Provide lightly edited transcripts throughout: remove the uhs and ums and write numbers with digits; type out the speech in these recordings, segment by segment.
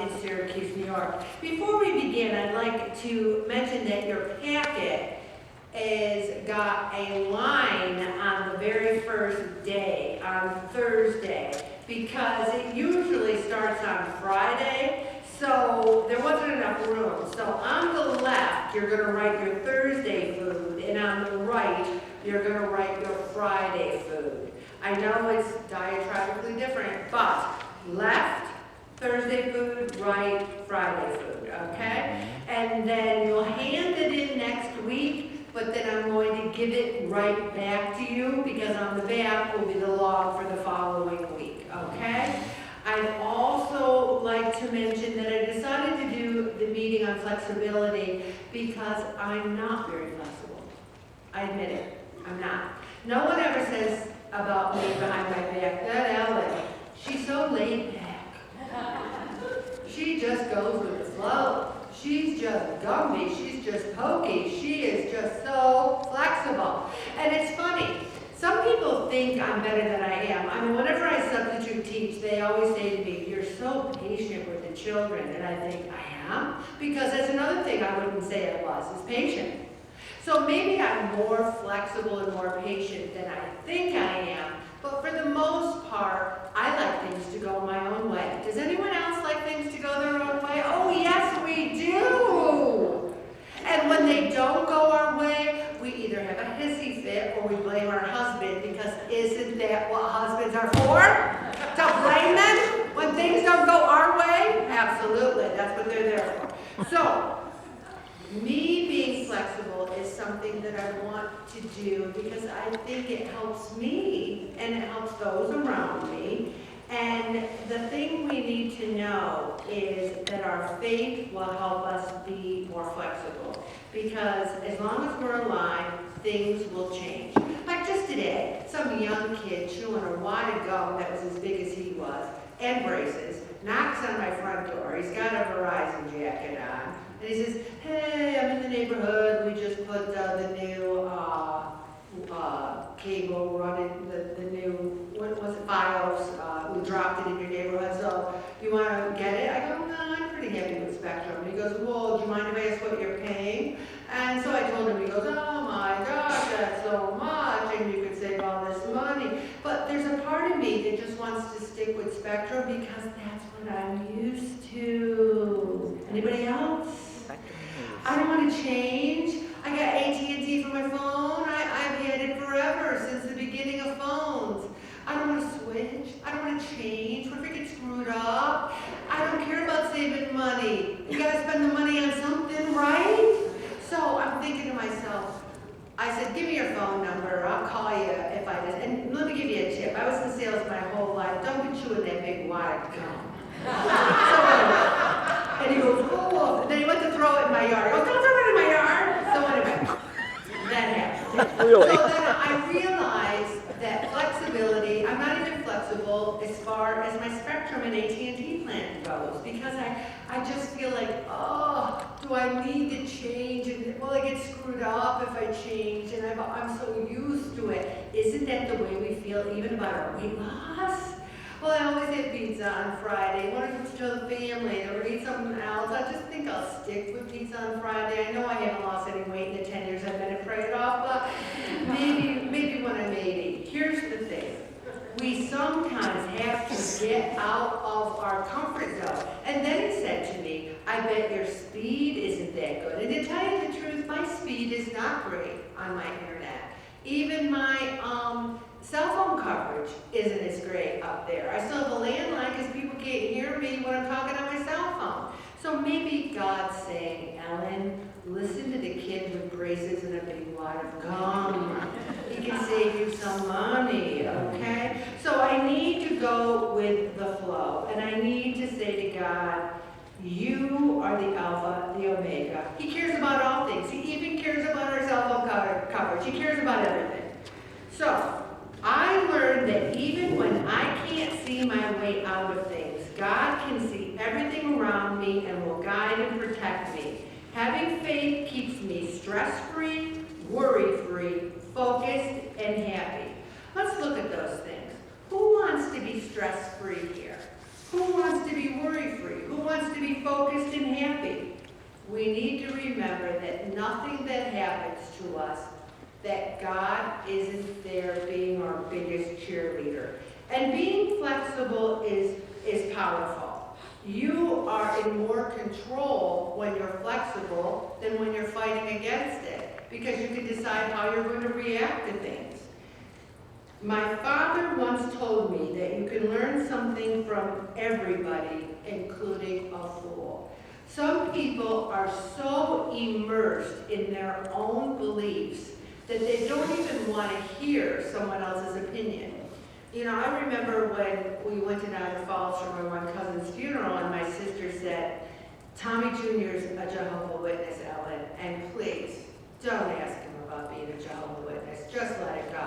in Syracuse, New York. Before we begin, I'd like to mention that your packet has got a line on the very first day, on Thursday, because it usually starts on Friday, so there wasn't enough room. So on the left, you're going to write your Thursday food, and on the right, you're going to write your Friday food. I know it's diametrically different, but left, Thursday food, right, Friday food, okay? And then you'll hand it in next week, but then I'm going to give it right back to you because on the back will be the log for the following week, okay? I'd also like to mention that I decided to do the meeting on flexibility because I'm not very flexible. I admit it, I'm not. No one ever says about me behind my back, that Ellen, she's so laid back. She just goes with the flow. She's just gumby, she's just pokey, she is just so flexible. And it's funny, some people think I'm better than I am. I mean, whenever I substitute teach, they always say to me, you're so patient with the children. And I think, I am? Because that's another thing I wouldn't say I was, is patient. So maybe I'm more flexible and more patient than I think I am, but for the most part, I like things to go my own way. Does anyone else like things to go their own way? Oh yes, we do! And when they don't go our way, we either have a hissy fit or we blame our husband, because isn't that what husbands are for? To blame them when things don't go our way? Absolutely, that's what they're there for. So, me being flexible is something that I want to do because I think it helps me and it helps those around me. And the thing we need to know is that our faith will help us be more flexible. Because as long as we're alive, things will change. Like just today, some young kid chewing a wad of gum that was as big as he was, and braces, knocks on my front door. He's got a Verizon jacket on. And he says, hey, I'm in the neighborhood. We just put the new cable running, the new, what was it, BIOS. We dropped it in your neighborhood, so you want to get it? I go, no, I'm pretty happy with Spectrum. And he goes, well, do you mind if I ask what you're paying? And so I told him, he goes, oh my gosh, that's so much, and you could save all this money. But there's a part of me that just wants to stick with Spectrum because that's what I'm used to. Anybody else? I don't want to change. I got AT&T for my phone. I've had it forever, since the beginning of phones. I don't want to switch. I don't want to change. What if it gets screwed up? I don't care about saving money. You got to spend the money on something, right? So I'm thinking to myself, I said, give me your phone number. I'll call you if I just, and let me give you a tip. I was in sales my whole life. Don't be chewing that big wad of gum. And he goes, oh, and then he went to throw it in my yard. He goes, don't throw it in my yard. So anyway, that happened. Really? So then I realized that flexibility, I'm not even flexible as far as my Spectrum and AT&T plan goes, because I just feel like, oh, do I need to change? And will I get screwed up if I change? And I'm so used to it. Isn't that the way we feel even about our weight loss? Well, I always have pizza on Friday. What if it's to the family or eat something else? I just think I'll stick with pizza on Friday. I know I haven't lost any weight in the 10 years I've been at Pray It Off, but maybe when I'm 80. Here's the thing. We sometimes have to get out of our comfort zone. And then he said to me, I bet your speed isn't that good. And to tell you the truth, my speed is not great on my internet. Even my cell phone coverage isn't as great up there. I still have a landline because people can't hear me when I'm talking on my cell phone. So maybe God's saying, Ellen, listen to the kid with braces and a big wad of gum. He can save you some money, okay? So I need to go with the flow, and I need to say to God, you are the Alpha, the Omega. He cares about all things. He even cares about our cell phone coverage. He cares about everything. So I learned that even when I can't see my way out of things, God can see everything around me and will guide and protect me. Having faith keeps me stress-free, worry-free, focused, and happy. Let's look at those things. Who wants to be stress-free here? Who wants to be worry-free? Who wants to be focused and happy? We need to remember that nothing that happens to us, that God isn't there being our biggest cheerleader. And being flexible is powerful. You are in more control when you're flexible than when you're fighting against it, because you can decide how you're going to react to things. My father once told me that you can learn something from everybody, including a fool. Some people are so immersed in their own beliefs that they don't even want to hear someone else's opinion. You know, I remember when we went to Niagara Falls for my one cousin's funeral, and my sister said, Tommy Jr.'s a Jehovah's Witness, Ellen, and please, don't ask him about being a Jehovah's Witness. Just let it go.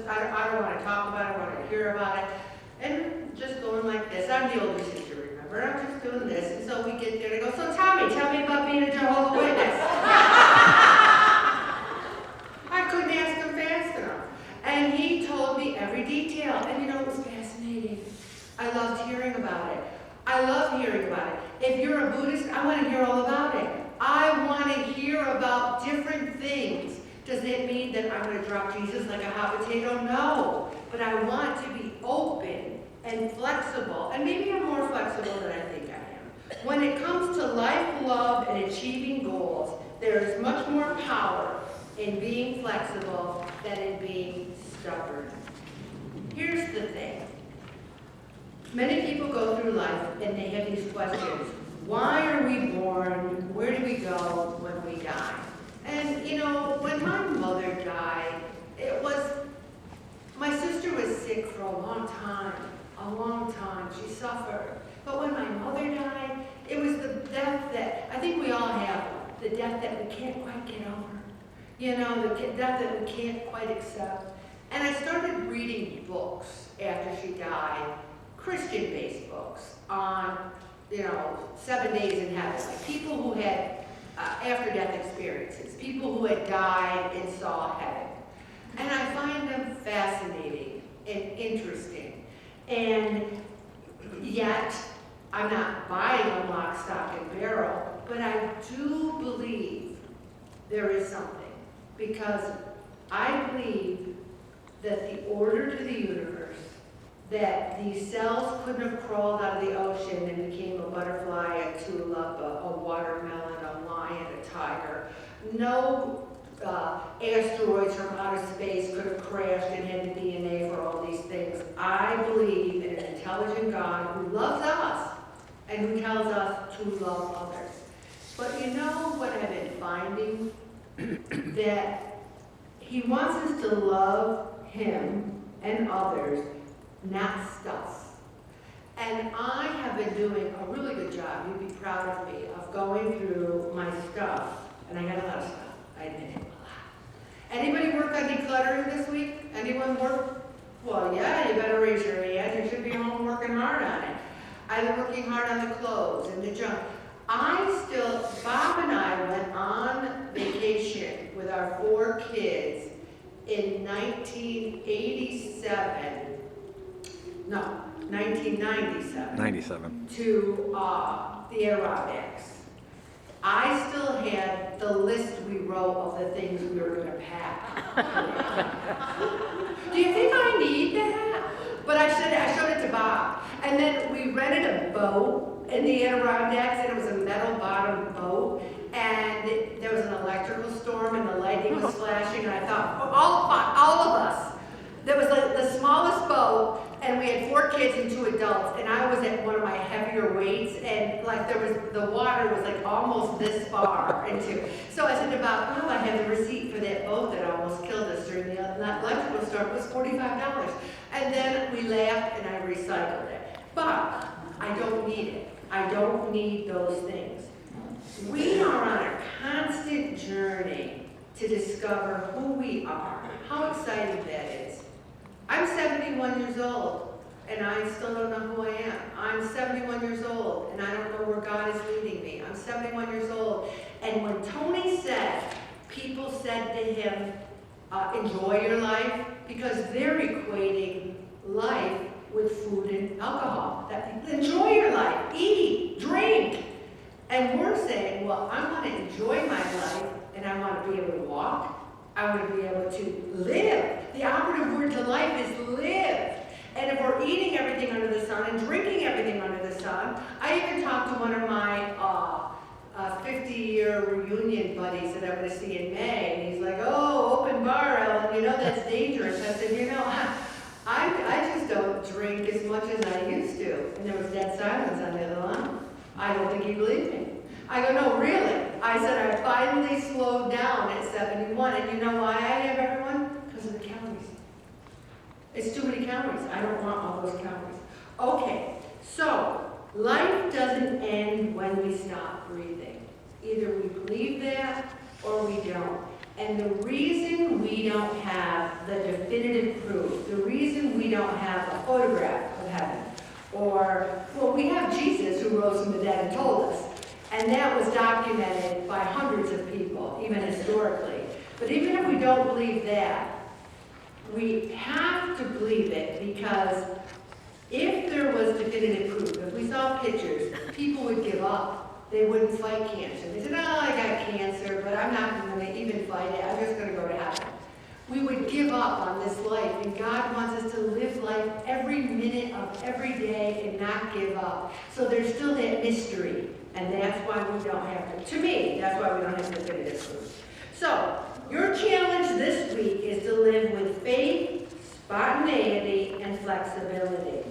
I don't want to talk about it, I want to hear about it. And just going like this. I'm the older sister, remember? I'm just doing this. And so we get there and I go, so Tommy, tell me about being a Jehovah's Witness. I couldn't ask him fast enough. And he told me every detail. And you know, it was fascinating. I loved hearing about it. I love hearing about it. If you're a Buddhist, I want to hear all about it. I want to hear about different things. Does it mean that I'm going to drop Jesus like a hot potato? No. But I want to be open and flexible. And maybe I'm more flexible than I think I am. When it comes to life, love, and achieving goals, there is much more power in being flexible than in being stubborn. Here's the thing. Many people go through life and they have these questions. Why are we born? Where do we go when we die? And you know, when my mother died, my sister was sick for a long time. She suffered. But when my mother died, it was the death that, I think we all have, the death that we can't quite get over. You know, the death that we can't quite accept. And I started reading books after she died, Christian-based books on, 7 days in heaven, like people who had after-death experiences, people who had died and saw heaven. And I find them fascinating and interesting. And yet, I'm not buying a lock, stock, and barrel, but I do believe there is something. Because I believe that the order to the universe, that these cells couldn't have crawled out of the ocean and became a butterfly, a tulip, a watermelon, a lion, a tiger. No asteroids from outer space could have crashed and had the DNA for all these things. I believe in an intelligent God who loves us and who tells us to love others. But you know what I've been finding? That he wants us to love him and others, not stuff. And I have been doing a really good job, you'd be proud of me, of going through my stuff. And I got a lot of stuff, I admit it, a lot. Anybody work on decluttering this week? Anyone work? Well, yeah, you better raise your hand. You should be home working hard on it. I've been working hard on the clothes and the junk. Bob and I went on vacation with our 4 kids in 1997 to the Adirondacks. I still had the list we wrote of the things we were going to pack. Do you think I need that? But I showed it to Bob. And then we rented a boat in the Adirondacks, and it was a metal bottom boat, and there was an electrical storm and the lightning was flashing, and I thought, all of us. There was like the smallest boat, and we had 4 kids and 2 adults, and I was at one of my heavier weights, and like the water was like almost this far into. So I said to Bob, I have the receipt for that boat that almost killed us during the electrical storm. It was $45. And then we laughed and I recycled it. But I don't need it. I don't need those things. We are on a constant journey to discover who we are. How exciting that is. I'm 71 years old, and I still don't know who I am. I'm 71 years old, and I don't know where God is leading me. I'm 71 years old, and when Tony said, people said to him, enjoy your life, because they're equating life with food and alcohol. Enjoy And we're saying, well, I want to enjoy my life, and I want to be able to walk. I want to be able to live. The operative word to life is live. And if we're eating everything under the sun and drinking everything under the sun, I even talked to one of my 50-year reunion buddies that I'm going to see in May, and he's like, oh, open bar, Ellen, you know that's dangerous. I said, you know, I just don't drink as much as I used to. And there was dead silence on the other line. I don't think he believed me. I go, no, really? I said, I finally slowed down at 71, and you know why I have, everyone? Because of the calories. It's too many calories. I don't want all those calories. Okay, so life doesn't end when we stop breathing. Either we believe that or we don't. And the reason we don't have the definitive proof, the reason we don't have a photograph of heaven, or, well, we have Jesus who rose from the dead and told us. And that was documented by hundreds of people, even historically. But even if we don't believe that, we have to believe it, because if there was definitive proof, if we saw pictures, people would give up. They wouldn't fight cancer. They said, oh, I got cancer, but I'm not going to even fight it. I'm just going to go to heaven. We would give up on this life, and God wants us to live life every minute of every day and not give up. So there's still that mystery, and that's why we don't have to me, that's why we don't have definitive proof. So, your challenge this week is to live with faith, spontaneity, and flexibility.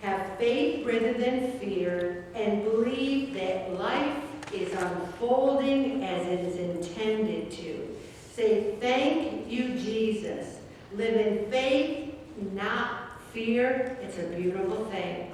Have faith rather than fear, and believe that life is unfolding as it is intended to. Say, thank you, Jesus. Live in faith, not fear. It's a beautiful thing.